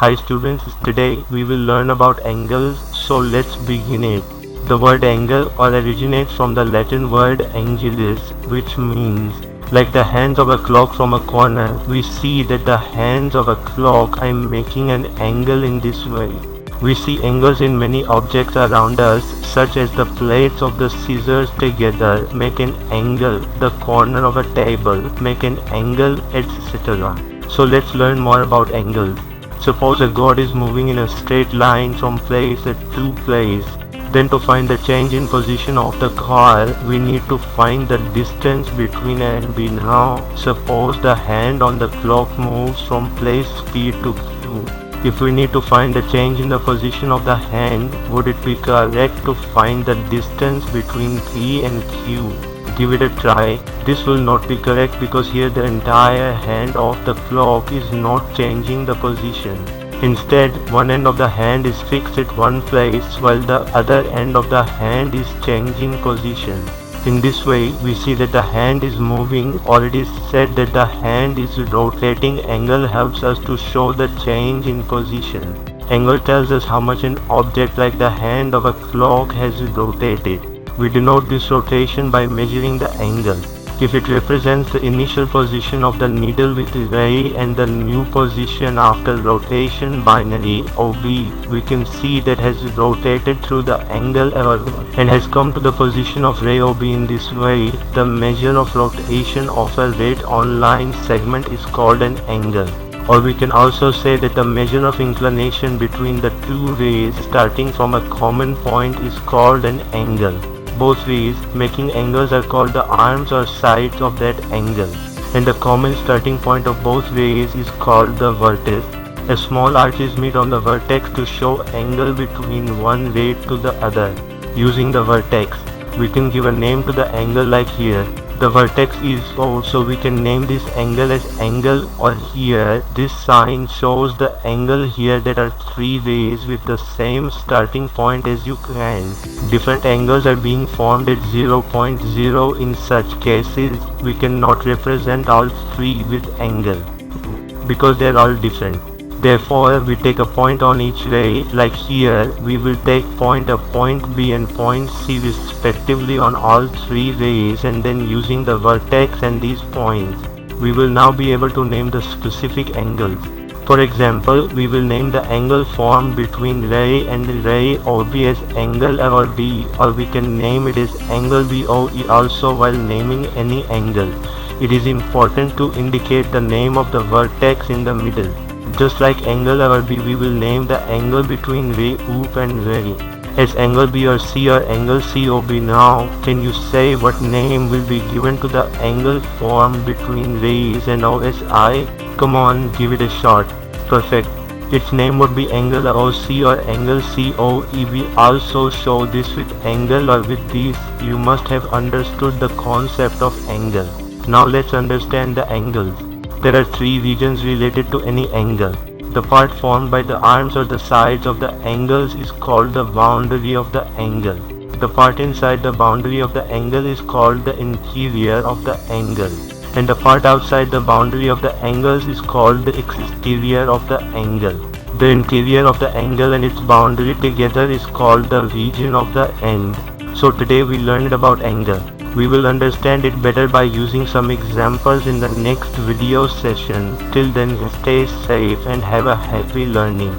Hi students, today we will learn about angles, so let's begin it. The word angle originates from the Latin word angelus, which means like the hands of a clock from a corner. We see that the hands of a clock are making an angle in this way. We see angles in many objects around us, such as the plates of the scissors together make an angle, the corner of a table make an angle, etc. So let's learn more about angles. Suppose a god is moving in a straight line from place to place. Then to find the change in position of the god, we need to find the distance between A and B. Now, suppose the hand on the clock moves from place P to Q. If we need to find the change in the position of the hand, would it be correct to find the distance between P and Q? Give it a try. This will not be correct because here the entire hand of the clock is not changing the position. Instead, one end of the hand is fixed at one place while the other end of the hand is changing position. In this way, we see that the hand is moving, or it is said that the hand is rotating. Angle helps us to show the change in position. Angle tells us how much an object like the hand of a clock has rotated. We denote this rotation by measuring the angle. If it represents the initial position of the needle with ray and the new position after rotation binary OB, we can see that has rotated through the angle and has come to the position of ray OB. In this way, the measure of rotation of a red online segment is called an angle. Or we can also say that the measure of inclination between the two rays starting from a common point is called an angle. Both rays making angles are called the arms or sides of that angle, and the common starting point of both rays is called the vertex. A small arc is made on the vertex to show angle between one ray to the other. Using the vertex, we can give a name to the angle like here. The vertex is O, so we can name this angle as angle, or here this sign shows the angle here that are three rays with the same starting point as you can. Different angles are being formed at 0.0. In such cases, we cannot represent all three with angle because they are all different. Therefore, we take a point on each ray, like here, we will take point B and point C respectively on all three rays, and then using the vertex and these points, we will now be able to name the specific angles. For example, we will name the angle formed between ray and ray OB as angle OB, or we can name it as angle BOE also while naming any angle. It is important to indicate the name of the vertex in the middle. Just like angle OB, we will name the angle between ray OP and ray as angle B or C or angle COB. Now, can you say what name will be given to the angle formed between rays and OSI? Come on, give it a shot. Perfect. Its name would be angle OC or angle COE. We also show this with angle, or with these. You must have understood the concept of angle. Now let's understand the angles. There are three regions related to any angle. The part formed by the arms or the sides of the angles is called the boundary of the angle. The part inside the boundary of the angle is called the interior of the angle. And the part outside the boundary of the angles is called the exterior of the angle. The interior of the angle and its boundary together is called the region of the end. So today we learned about angle. We will understand it better by using some examples in the next video session. Till then, stay safe and have a happy learning.